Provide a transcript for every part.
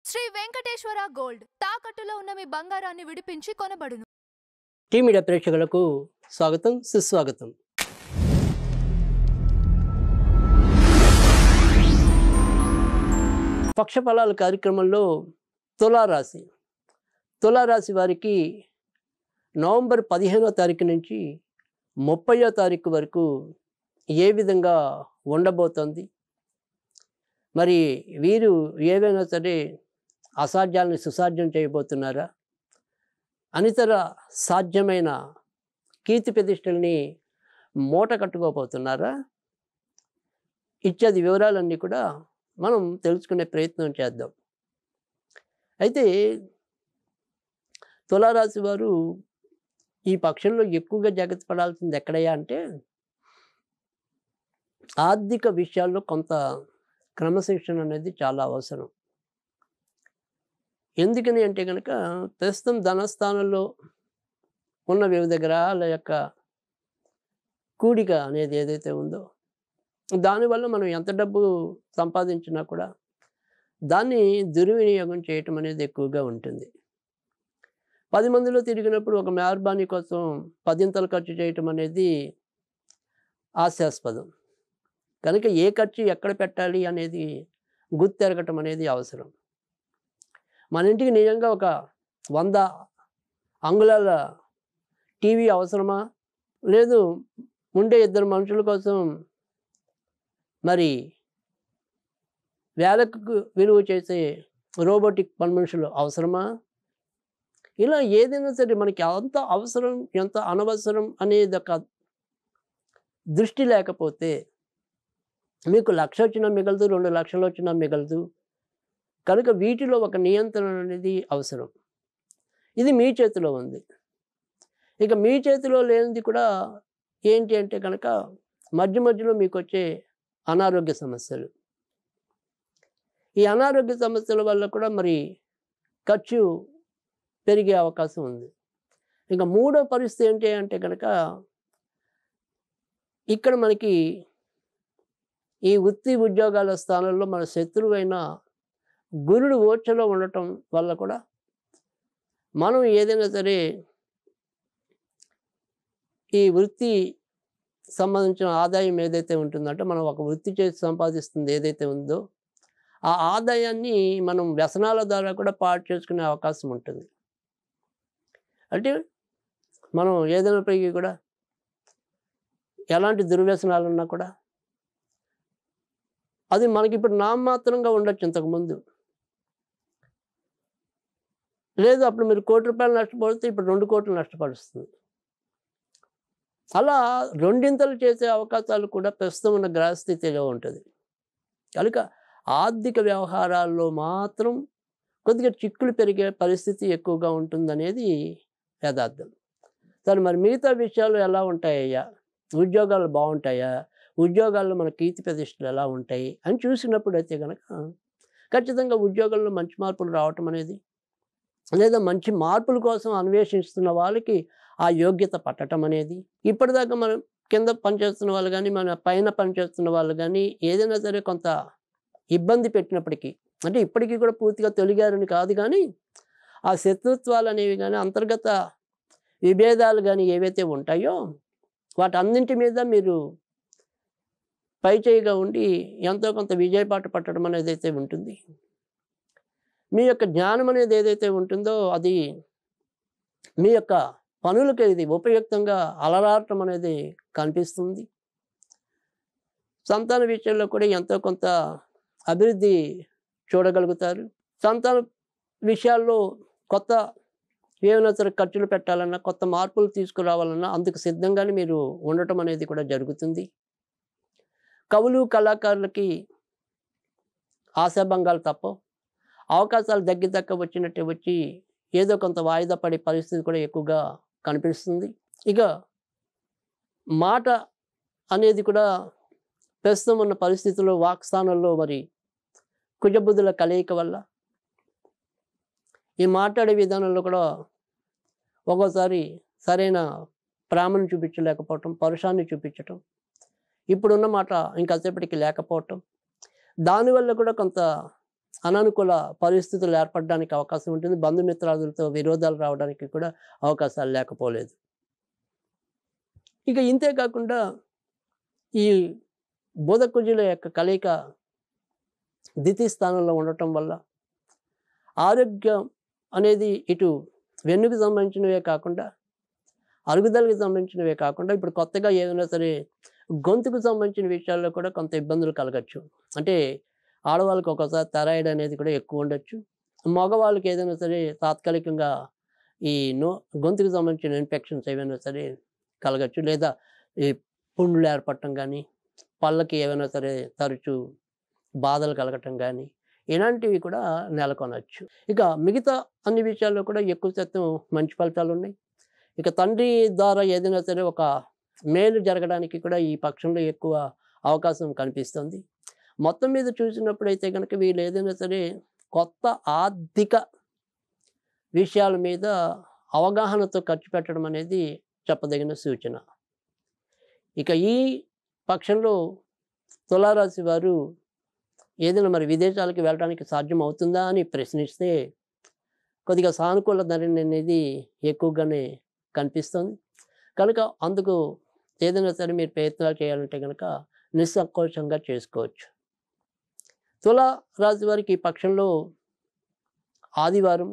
Shri Venkateswara gold తాకట్టులో ఉన్న మీ బంగారాన్ని విడిపించి కొనబడును. టీ మీడియా ప్రేక్షకులకు స్వాగతం, సుస్వాగతం. పక్షఫలాల కార్యక్రమంలో తులారాశి వారికి నవంబర్ 15వ తారీఖు నుంచి 30వ తారీఖు వరకు ఏ విధంగా ఉండబోతోంది? మరి వీరు ఏవైనా సరే అసాధ్యాలను సుసాధ్యం చేయబోతున్నారా? అనితర సాధ్యమైన కీర్తి ప్రతిష్టల్ని మూట కట్టుకోబోతున్నారా? ఇత్యాది వివరాలన్నీ కూడా మనం తెలుసుకునే ప్రయత్నం చేద్దాం. అయితే తులారాశి వారు ఈ పక్షంలో ఎక్కువగా జాగ్రత్త పడాల్సింది ఎక్కడయ్యా అంటే, ఆర్థిక విషయాల్లో కొంత క్రమశిక్షణ అనేది చాలా అవసరం. ఎందుకని అంటే కనుక, ప్రస్తుతం ధనస్థానంలో ఉన్న వివిధ గ్రహాల యొక్క కూడిక అనేది ఏదైతే ఉందో, దానివల్ల మనం ఎంత డబ్బు సంపాదించినా కూడా దాన్ని దుర్వినియోగం చేయటం అనేది ఎక్కువగా ఉంటుంది. 10 మందిలో తిరిగినప్పుడు ఒక మెహర్బానీ కోసం 10 ఖర్చు చేయటం అనేది హాస్యాస్పదం. కనుక ఏ ఖర్చు ఎక్కడ పెట్టాలి అనేది గుర్తెరగటం అనేది అవసరం. మన ఇంటికి నిజంగా ఒక 100 అంగుళాల టీవీ అవసరమా? లేదు ఉండే 2 మనుషుల కోసం మరి వేలకు విలువ చేసే రోబోటిక్ పని మనుషులు అవసరమా? ఇలా ఏదైనా సరే మనకి ఎంత అవసరం, ఎంత అనవసరం అనేది ఒక దృష్టి లేకపోతే మీకు 1,00,000 వచ్చినా మిగలదు, 2,00,000 వచ్చినా మిగలదు. కనుక వీటిలో ఒక నియంత్రణ అనేది అవసరం. ఇది మీ చేతిలో ఉంది. ఇక మీ చేతిలో లేనిది కూడా ఏంటి అంటే కనుక, మధ్య మధ్యలో మీకు వచ్చే అనారోగ్య సమస్యలు. ఈ అనారోగ్య సమస్యల వల్ల కూడా మరి ఖర్చు పెరిగే అవకాశం ఉంది. ఇక మూడో పరిస్థితి ఏంటి అంటే కనుక, ఇక్కడ మనకి ఈ వృత్తి ఉద్యోగాల స్థానంలో మన శత్రువైన గురుడు ఓర్చలో ఉండటం వల్ల కూడా మనం ఏదైనా సరే ఈ వృత్తి సంబంధించిన ఆదాయం ఏదైతే ఉంటుందంటే, మనం ఒక వృత్తి చేసి సంపాదిస్తుంది ఏదైతే ఉందో, ఆ ఆదాయాన్ని మనం వ్యసనాల ద్వారా కూడా పాడు చేసుకునే అవకాశం ఉంటుంది. అంటే మనం ఏదైనప్పటికీ కూడా ఎలాంటి దుర్వ్యసనాలు ఉన్నా కూడా అది మనకి ఇప్పుడు నామమాత్రంగా ఉండొచ్చు. ఇంతకుముందు లేదు, అప్పుడు మీరు ₹1,00,00,000 నష్టపడితే ఇప్పుడు 2 కోట్లు నష్టపరుస్తుంది. అలా రెండింతలు చేసే అవకాశాలు కూడా ప్రస్తుతం ఉన్న గ్రహస్థితిలో ఉంటుంది. కనుక ఆర్థిక వ్యవహారాల్లో మాత్రం కొద్దిగా చిక్కులు పెరిగే పరిస్థితి ఎక్కువగా ఉంటుందనేది యథార్థం. సరే, మరి మిగతా విషయాలు ఎలా ఉంటాయ్యా? ఉద్యోగాలు బాగుంటాయా? ఉద్యోగాల్లో మన కీర్తి ప్రతిష్టలు ఎలా ఉంటాయి అని చూసినప్పుడు అయితే కనుక, ఖచ్చితంగా ఉద్యోగాల్లో మంచి మార్పులు రావటం అనేది, లేదా మంచి మార్పుల కోసం అన్వేషిస్తున్న వాళ్ళకి ఆ యోగ్యత పట్టడం అనేది, ఇప్పటిదాకా మనం కింద పనిచేస్తున్న వాళ్ళు కానీ, మన పైన పనిచేస్తున్న వాళ్ళు కానీ ఏదైనా సరే కొంత ఇబ్బంది పెట్టినప్పటికీ, అంటే ఇప్పటికీ కూడా పూర్తిగా తొలిగారని కాదు కానీ, ఆ శత్రుత్వాలు అనేవి కానీ, అంతర్గత విభేదాలు కానీ ఏవైతే ఉంటాయో వాటన్నింటి మీద మీరు పైచేయిగా ఉండి ఎంతో కొంత విజయపాట పట్టడం అనేది అయితే ఉంటుంది. మీ యొక్క జ్ఞానం అనేది ఏదైతే ఉంటుందో అది మీ యొక్క పనులకు ఇది ఉపయుక్తంగా అలరాటం అనేది కనిపిస్తుంది. సంతాన విషయంలో కూడా ఎంతో కొంత అభివృద్ధి చూడగలుగుతారు. సంతాన విషయాల్లో కొత్త ఏమైనా సరే ఖర్చులు పెట్టాలన్నా, కొత్త మార్పులు తీసుకురావాలన్నా అందుకు సిద్ధంగానే మీరు ఉండటం అనేది కూడా జరుగుతుంది. కవులు కళాకారులకి ఆశాభంగాలు తప్పవు. అవకాశాలు దగ్గర వచ్చినట్టే వచ్చి ఏదో కొంత వాయిదా పడే పరిస్థితి కూడా ఎక్కువగా కనిపిస్తుంది. ఇక మాట అనేది కూడా ప్రస్తుతం ఉన్న పరిస్థితుల్లో వాక్స్థానంలో మరి కుజబుద్ధుల కలయిక వల్ల ఈ మాట్లాడే విధానంలో కూడా ఒక్కోసారి సరైన ప్రేమను చూపించలేకపోవటం, పరుషాన్ని చూపించటం, ఇప్పుడున్న మాట ఇంకాసేపటికి లేకపోవటం, దానివల్ల కూడా కొంత అననుకూల పరిస్థితులు ఏర్పడడానికి అవకాశం ఉంటుంది. బంధుమిత్రాదులతో విరోధాలు రావడానికి కూడా అవకాశాలు లేకపోలేదు. ఇక ఇంతే కాకుండా ఈ బుధ కుజుల యొక్క కలయిక ద్వితీయ స్థానంలో ఉండటం వల్ల ఆరోగ్యం అనేది ఇటు వెన్నుకు సంబంధించినవే కాకుండా, అరుగుదలకు సంబంధించినవే కాకుండా, ఇప్పుడు కొత్తగా ఏదైనా సరే గొంతుకు సంబంధించిన విషయాల్లో కూడా కొంత ఇబ్బందులు కలగచ్చు. అంటే ఆడవాళ్ళకి ఒక్కోసారి థైరాయిడ్ అనేది కూడా ఎక్కువ ఉండొచ్చు. మగవాళ్ళకి ఏదైనా సరే తాత్కాలికంగా ఈ గొంతుకు సంబంధించిన ఇన్ఫెక్షన్స్ ఏవైనా సరే కలగచ్చు. లేదా ఈ పుండ్లు ఏర్పడటం కానీ, పళ్ళకి ఏమైనా సరే తరచూ బాధలు కలగటం కానీ, ఇలాంటివి కూడా నెలకొనవచ్చు. ఇక మిగతా అన్ని విషయాల్లో కూడా ఎక్కువ శాతం మంచి ఫలితాలు ఉన్నాయి. ఇక తండ్రి ద్వారా ఏదైనా సరే ఒక మేలు జరగడానికి కూడా ఈ పక్షంలో ఎక్కువ అవకాశం కనిపిస్తుంది. మొత్తం మీద చూసినప్పుడైతే కనుక వీళ్ళు ఏదైనా సరే కొత్త ఆర్థిక విషయాల మీద అవగాహనతో ఖర్చు పెట్టడం అనేది చెప్పదగిన సూచన. ఇక ఈ పక్షంలో తులారాశి వారు ఏదైనా మరి విదేశాలకు వెళ్ళడానికి సాధ్యం అవుతుందా అని ప్రశ్నిస్తే కొద్దిగా సానుకూల ధోరణి అనేది ఎక్కువగానే కనిపిస్తుంది. కనుక అందుకు ఏదైనా సరే మీరు ప్రయత్నాలు చేయాలంటే కనుక నిస్సంకోచంగా చేసుకోవచ్చు. తులా రాశి వారికి ఈ పక్షంలో ఆదివారం,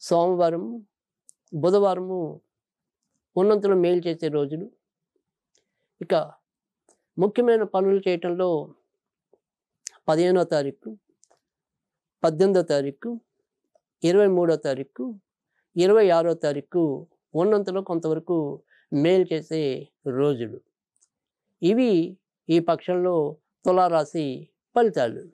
సోమవారం, బుధవారము ఉన్నంతలో మేలు చేసే రోజులు. ఇక ముఖ్యమైన పనులు చేయటంలో 15వ తారీఖు, 18వ తారీఖు, 23వ తారీఖు, 26వ తారీఖు ఉన్నంతలో కొంతవరకు మేలు చేసే రోజులు. ఇవి ఈ పక్షంలో తులారాశి ఫలితాలు.